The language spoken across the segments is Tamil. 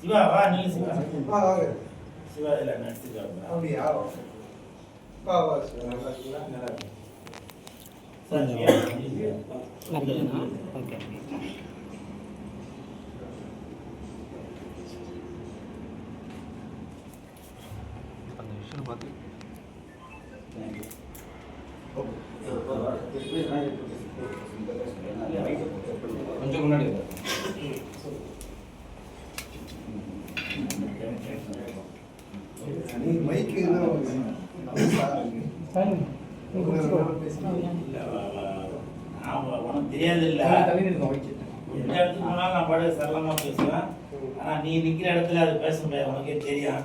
சிவா வா நில்லு சிவா. வாங்க. சிவா இல்ல நடிச்சுக்கா. அப்படியா? வா சிவா, நல்லா இருக்கீங்களா? நல்லா இருக்கு. சத்யா. ஓகே. அந்த விஷயம் பார்த்து கொஞ்சம் முன்னாடி மைக்கு உனக்கு தெரியாது இல்ல, எந்த இடத்துக்கு போனாலும் நான் பாடு சரளமா பேசுவேன். ஆனா நீ நிக்கிற இடத்துல அது பேச முடியாது, உனக்கே தெரியும்.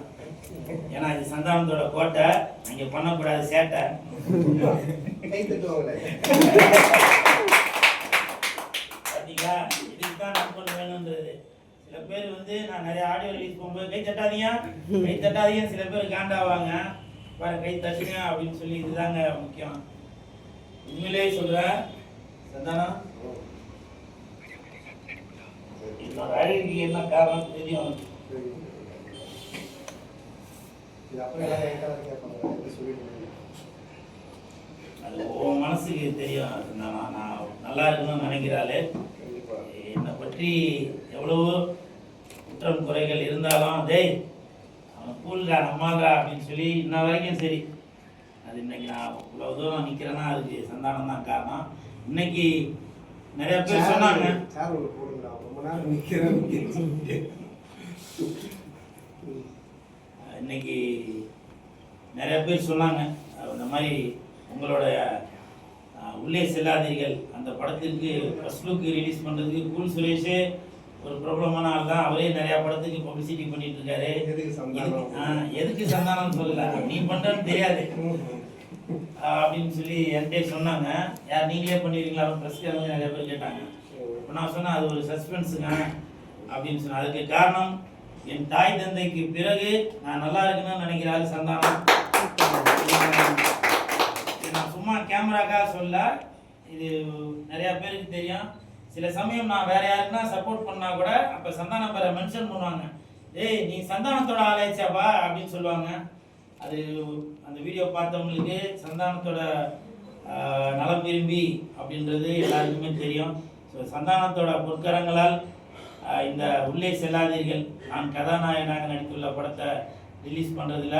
ஏன்னா இது சந்தானத்தோட கோட்டை, அங்க பண்ணக்கூடாது சேட்டை. கை தட்டுவாங்களே. பாத்தீங்களா, இதுக்குதான் நண்பன் வேணும்ன்றது. சில பேர் வந்து நான் நிறைய ஆடியோ ரிலீஸ் போகும்போது கை தட்டாதீங்க கை தட்டாதீங்க, சில பேர் காண்டாவாங்க. பாரு கை தட்டுங்க அப்படின்னு சொல்லி, இதுதாங்க முக்கியம். உண்மையிலேயே சொல்றேன் சந்தானம், என்னோட அழகுக்கு என்ன காரணம் தெரியும். அது உன் மனசுக்கு தெரியும். நான் நல்லா இருக்கணும்னு நினைக்கிறாளே, என்னை பற்றி எவ்வளவோ குற்றம் குறைகள் இருந்தாலும் டேய் அவன் கூல்டா நம்மாடா அப்படின்னு சொல்லி இன்ன வரைக்கும் சரி. அது இன்னைக்கு நான் இவ்வளோ தூரம் நிற்கிறேன்னா அதுக்கு சந்தானம் தான் காரணம். இன்னைக்கு நிறைய பேர் சொன்னாங்க, இன்னைக்கு நிறைய பேர் சொன்னாங்க இந்த மாதிரி உங்களோட உள்ளே செல்லாதீர்கள் அந்த படத்திற்கு ஃபர்ஸ்ட் லுக் ரிலீஸ் பண்ணுறதுக்கு கூல் சுரேஷே ஒரு பிரபலமான ஆள் தான். அவரே நிறையா படத்துக்கு பப்ளிசிட்டி பண்ணிட்டு இருக்காரு. எதுக்கு சந்தானம் சொல்லல, நீ பண்ணுறன்னு தெரியாது அப்படின்னு சொல்லி என்கிட்ட சொன்னாங்க. யார் நீங்களே பண்ணிடுறீங்களா ப்ரெஸ்க்கு நிறைய பேர் கேட்டாங்க. இப்போ நான் சொன்னேன் அது ஒரு சஸ்பென்ஸுங்க அப்படின்னு சொன்னேன். அதுக்கு காரணம் என் தாய் தந்தைக்கு பிறகு நான் நல்லா இருக்கணும்னு நினைக்கிறாரு சந்தானம். நான் சும்மா கேமராக்காக சொல்ல, இது நிறையா பேருக்கு தெரியும். சில சமயம் நான் வேற யாருக்குன்னா சப்போர்ட் பண்ணா கூட அப்போ சந்தானம் பேரை மென்ஷன் பண்ணுவாங்க, ஏய் நீ சந்தானத்தோட ஆளாய்ச்சாப்பா அப்படின்னு சொல்லுவாங்க. அது அந்த வீடியோ பார்த்தவங்களுக்கு சந்தானத்தோட நலம் விரும்பி அப்படின்றது எல்லாருக்குமே தெரியும். ஸோ சந்தானத்தோட பொற்கரங்களால் இந்த உள்ளே செல்லாதீர்கள் நான் கதாநாயகனாக நடித்துள்ள படத்தை ரிலீஸ் பண்ணுறதுல,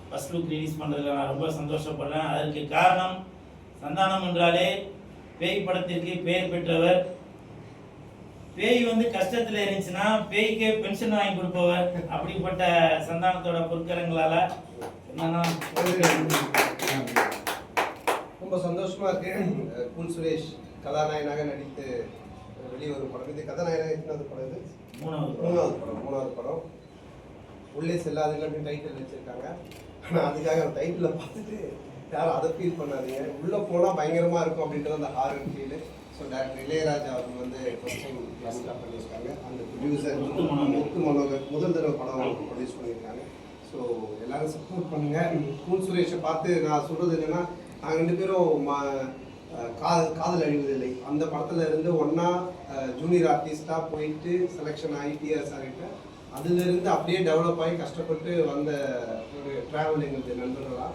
ஃபர்ஸ்ட் லுக் ரிலீஸ் பண்ணுறதுல நான் ரொம்ப சந்தோஷப்படுறேன். அதற்கு காரணம் சந்தானம் என்றாலே பேய் படத்திற்கு பெயர் பெற்றவர். பேய் வந்து கஷ்டத்தில் இருந்துச்சுன்னா பேய்க்கே பென்ஷன் வாங்கி கொடுப்பவர். அப்படிப்பட்ட சந்தானத்தோட பொற்கரங்களால் ரொம்ப சந்தோஷமா இருக்கு. கூல் சுரேஷ் கதாநாயகனாக நடித்து வெளிவரும் படம் இது. கதாநாயகனாக எத்தனாவது படம் இது? மூணாவது படம். உள்ளே செல்லாதுங்க அப்படின்னு டைட்டில் வச்சிருக்காங்க. ஆனால் அதுக்காக அந்த டைட்டிலை பார்த்துட்டு யாரும் அதை ஃபீல் பண்ணாதீங்க. உள்ளே போனால் பயங்கரமாக இருக்கும் அப்படின்றது அந்த horror feel. So doctor Ilaiyaraaja அவங்க வந்து ஃபர்ஸ்ட் டைம் கிளாஸ்லாம் பண்ணியிருக்காங்க. அந்த ப்ரொடியூசர் முத்து மனோகர் முதல் தடவை படம் ப்ரொடியூஸ் பண்ணியிருக்காங்க. ஸோ எல்லாரும் சப்போர்ட் பண்ணுங்கள். கூல் சுரேஷை பார்த்து நான் சொல்கிறது என்னென்னா, நாங்கள் 2 பேரும் காதல் அழிவதில்லை அந்த படத்தில் இருந்து ஒன்றா ஜூனியர் ஆர்டிஸ்டாக போயிட்டு செலெக்ஷன் ஆகி டிஆர்எஸ் ஆகிட்டு அதுலேருந்து அப்படியே டெவலப் ஆகி கஷ்டப்பட்டு வந்த ஒரு ட்ராவல் எங்களுக்கு நண்பர்களாக.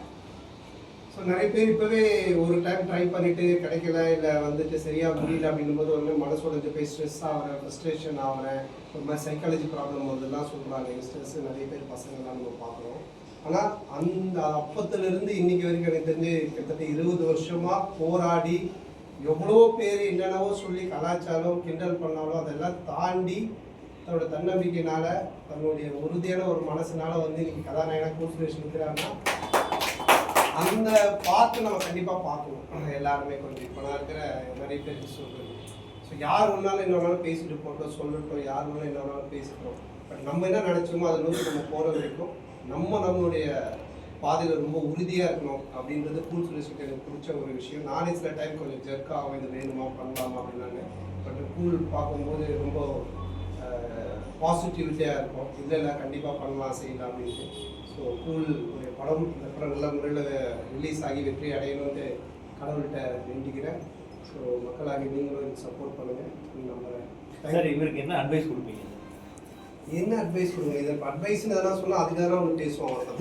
ஸோ நிறைய பேர் இப்போவே ஒரு டைம் ட்ரை பண்ணிவிட்டு கிடைக்கல, இல்லை வந்துட்டு சரியாக முடியல அப்படிங்கும்போது வந்து மனசு உடஞ்சு போய் ஸ்ட்ரெஸ் ஆகிறேன், ஃப்ரஸ்ட்ரேஷன் ஆகிறேன், ஒரு மாதிரி சைக்காலஜி ப்ராப்ளம் வருதுலாம் சொல்கிறாங்க. யங்ஸ்டர்ஸ் நிறைய பேர் பசங்கள்லாம் நம்ம பார்க்குறோம். ஆனால் அந்த அப்பத்துலேருந்து இன்னைக்கு வரைக்கும் எனக்கு தெரிஞ்சு கிட்டத்தட்ட 20 வருஷமாக போராடி எவ்வளோ பேர் என்னென்னவோ சொல்லி கலாச்சாரம் கிண்டல் பண்ணாலும் அதெல்லாம் தாண்டி தன்னோட தன்னம்பிக்கையினால தன்னுடைய உறுதியான ஒரு மனசுனால வந்து இன்னைக்கு கதாநாயகனாக கூல் சுரேஷ் இருக்கிறாங்கன்னா அந்த பார்த்து நம்ம கண்டிப்பாக பார்க்கணும். எல்லாருமே கொஞ்சம் இப்போ நான் இருக்கிற நிறைய பேருக்கு சொல்கிறது. ஸோ யார் ஒன்றாலும் என்ன வேணாலும் பேசிட்டு போட்டோம், சொல்லட்டும், யார் வேணாலும் என்ன வேணாலும் பேசிக்கிறோம். பட் நம்ம என்ன நினச்சோமோ அதை நோக்கி நம்ம போகிற வரைக்கும் நம்மளுடைய பாதையில் ரொம்ப உறுதியாக இருக்கணும் அப்படின்றது கூல் சுரேஷுக்கு எனக்கு பிடிச்ச ஒரு விஷயம். நானே சில டைம் கொஞ்சம் ஜெர்க்காக இது வேணுமா பண்ணலாமா அப்படின்னாங்க. பட் கூல் பார்க்கும்போது ரொம்ப பாசிட்டிவிட்டியாக இருக்கும். இல்லை கண்டிப்பாக பண்ணலாம் செய்யலாம் அப்படின்ட்டு. ஸோ கூல் ஒரு படம், இந்த படம் நல்ல முறையில் ரிலீஸ் ஆகி வெற்றி அடையணும்னு கடவுள்கிட்ட வேண்டிக்கிறேன். ஸோ மக்களாகி நீங்களும் சப்போர்ட் பண்ணுங்கள். நம்ம சார் இவருக்கு என்ன அட்வைஸ் கொடுப்பீங்க? என்ன அட்வைஸ் கொடுங்க? இது அட்வைஸ்னு எதனா சொன்னால் அதுக்கு எதனா ஒன்று பேசுவான் அவன்.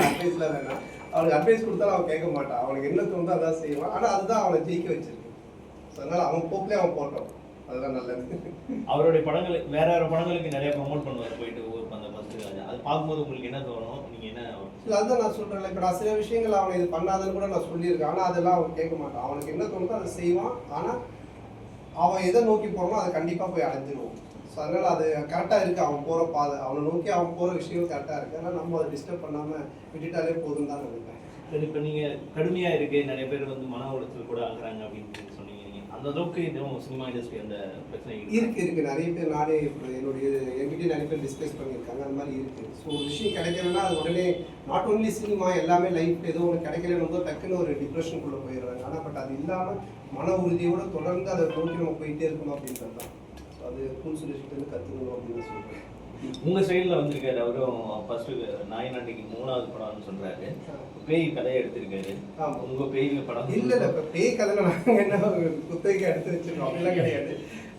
அட்வைஸில் வேணாம், அவனுக்கு அட்வைஸ் கொடுத்தாலும் அவன் கேட்க மாட்டான். அவனுக்கு என்ன தோணுதோ அதான் செய்வான். ஆனால் அதுதான் அவனை ஜெயிக்க வச்சிருக்கு. ஸோ அதனால் அவன் போக்கிலே அவன் போட்டோம், அதுதான் நல்லது. அவருடைய படங்கள் வேற வேற படங்களுக்கு நிறைய ப்ரொமோட் பண்ணுவார் போயிட்டு அந்த ஃபர்ஸ்ட். அது பார்க்கும்போது உங்களுக்கு என்ன தோணும்? நீங்கள் என்ன இல்லை அதுதான் நான் சொல்கிறேன். இப்போ நான் சில விஷயங்கள் அவனை இது பண்ணாதுன்னு கூட நான் சொல்லியிருக்கேன். ஆனால் அதெல்லாம் அவன் கேட்க மாட்டான். அவனுக்கு என்ன தோணுதோ அதை செய்வான். ஆனால் அவன் எதை நோக்கி போகிறானோ அதை கண்டிப்பாக போய் அடைஞ்சிருவான். ஸோ அதனால் அது கரெக்டாக இருக்குது. அவன் போகிற பாதை, அவனை நோக்கி அவன் போகிற விஷயம் கரெக்டாக இருக்குது. ஆனால் நம்ம அதை டிஸ்டர்ப் பண்ணாமல் விட்டுட்டாலே போதும் தான் நினைப்பேன். சரி, இப்போ நீங்கள் கடுமையாக இருக்குது, நிறைய பேர் வந்து மன உளைச்சல் கூட ஆகுறாங்க அப்படின்னு சொன்னீங்க. அந்த அளவுக்கு இதுவும் சினிமா இண்டஸ்ட்ரி அந்த பிரச்சனை இருக்கு நிறைய பேர். நானே என்னுடைய என்கிட்ட நிறைய பேர் டிஸ்கஸ் பண்ணியிருக்காங்க. அந்த மாதிரி இருக்குது. ஸோ ஒரு விஷயம் கிடைக்கலன்னா அது உடனே நாட் ஓன்லி சினிமா, எல்லாமே லைஃப் ஏதோ ஒன்று கிடைக்கலன்னு டக்குன்னு ஒரு டிப்ரெஷனுக்குள்ளே போயிடுறாங்க. ஆனால் பட் அது இல்லாமல் மன உறுதியோடு தொடர்ந்து அதை நோக்கி நம்ம போயிட்டே இருக்கணும் அப்படின்றது தான். ஸோ அது கூல் சுரேஷ்கிட்ட கற்றுக்கணும் அப்படின்னு சொல்கிறேன். உங்கள் சைடில் வந்திருக்காரு அவரும். ஃபர்ஸ்ட்டு நாயனாண்டிக்கு 3வது படம்னு சொல்கிறாரு. பேய் கதையை எடுத்திருக்காரு. உங்கள் பேய் படம் இல்லை இப்போ பேய் கதை நாங்கள் என்ன குத்தகைக்கு எடுத்து வச்சிருக்கோம் அப்படிலாம் கிடையாது.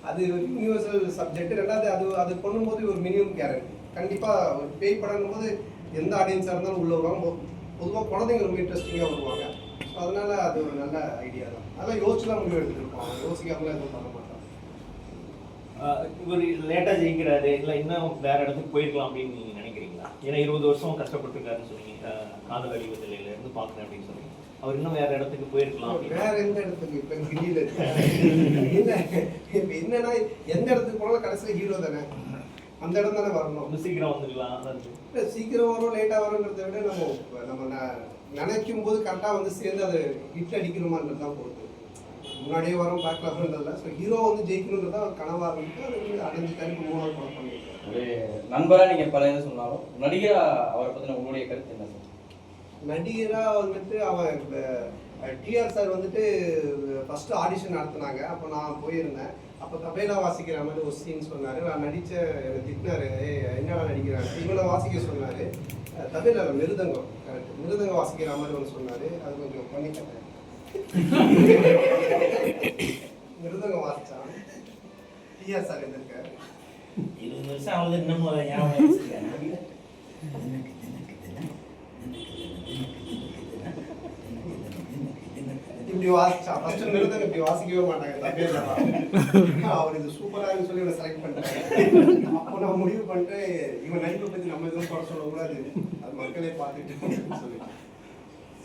அது யூனிவர்சல் சப்ஜெக்ட். ரெண்டாவது அது பண்ணும்போது ஒரு மினிமம் கேரக்டர். கண்டிப்பாக ஒரு பேய் படம் போது எந்த ஆடியன்ஸாக இருந்தாலும் உள்ள வருவாங்க. பொதுவாக குழந்தைங்க ரொம்ப இன்ட்ரெஸ்டிங்காக வருவாங்க. ஸோ அதனால அது ஒரு நல்ல ஐடியா தான். அதெல்லாம் யோசிச்சுலாம் முடிவு எடுத்துருக்கோம். யோசிக்காமலாம் எதுவும் பண்ண மாட்டோம். இவர் லேட்டாக ஜெயிக்கிறாரு, இல்லை இன்னும் வேற இடத்துக்கு போயிருக்கலாம் அப்படின்னு நீங்கள் நினைக்கிறீங்களா? ஏன்னா 20 வருஷம் கஷ்டப்பட்டுருக்காருன்னு சொன்னீங்க. காதல் அழிவதில்லையில இருந்து பார்க்குறேன் அப்படின்னு சொன்னீங்க. அவர் இன்னும் வேற இடத்துக்கு போயிருக்கலாம். வேற எந்த இடத்துக்கு? இப்போ கிரியில் இல்லை. இப்போ என்னன்னா எந்த இடத்துக்கு போனாலும் கடைசியில் ஹீரோ தானே, அந்த இடம் தானே வரணும். இன்னும் சீக்கிரம் வந்துக்கலாம். இல்லை சீக்கிரம் வரும் லேட்டாக வரும்ன்றதை விட நம்ம நினைக்கும் போது கரெக்டாக வந்து சேர்ந்து அதை ஹிட் அடிக்கணுமான்றது தான் பொறுத்து. முன்னாடியே வரும் பேக்லாக்ன்றதில்ல. ஸோ ஹீரோ வந்து ஜெயிக்கணுன்றது அவர் கனவாக இருந்துட்டு அது வந்து அடைஞ்சிட்டாரு. 3வது படம் பண்ணியிருக்காரு. ஒரு நண்பராக நீங்கள் பல இது சொன்னாலும் நடிகராக அவரை பற்றின உங்களுடைய கருத்து என்ன சார்? நடிகராக வந்துட்டு அவன் டிஆர் சார் வந்துட்டு ஃபஸ்ட்டு ஆடிஷன் நடத்தினாங்க. அப்போ நான் போயிருந்தேன். அப்போ தபேலா வாசிக்கிற மாதிரி ஒரு சீன் சொன்னார். நான் நடித்த எனக்கு திட்டினார், என்னடா நடிக்கிறாங்க இவனை வாசிக்க சொன்னார். தபேலா மிருதங்கம், கரெக்ட், மிருதங்கம் வாசிக்கிற மாதிரி ஒன்று சொன்னார். அது கொஞ்சம் பண்ணிக்கிட்டேன். மிருதங்கம் வாசித்தான். டிஆர் சார் இருந்திருக்காரு. 20 வருஷம் ஆகுது, இன்னமும் அதை ஞாபகம் வச்சுருக்கேன். இப்படி வாசிச்சான். ஃபர்ஸ்ட் மிருதங்க இப்படி வாசிக்கவே மாட்டாங்க தபேலா. அவர் இது சூப்பராக சொல்லி இவனை செலக்ட் பண்ணிட்டாங்க. அப்போ நான் முடிவு பண்ணிட்டு இவன் நடிப்பை பற்றி நம்ம எதுவும் குறை சொல்லக்கூடாது, அது மக்களே பார்த்துட்டு சொல்லி.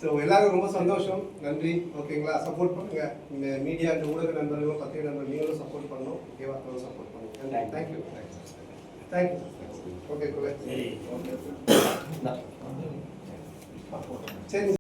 ஸோ எல்லாரும் ரொம்ப சந்தோஷம், நன்றி. ஓகேங்களா, சப்போர்ட் பண்ணுங்க. இந்த மீடியா ஊடக நண்பர்களும் பத்திரிகை நண்பர்கள் நீங்களும் சப்போர்ட் பண்ணணும். ஓகேவா, சப்போர்ட் பண்ணுங்க. தேங்க்யூ. தேங்க்யூ. ஓகே, சரி. சரி.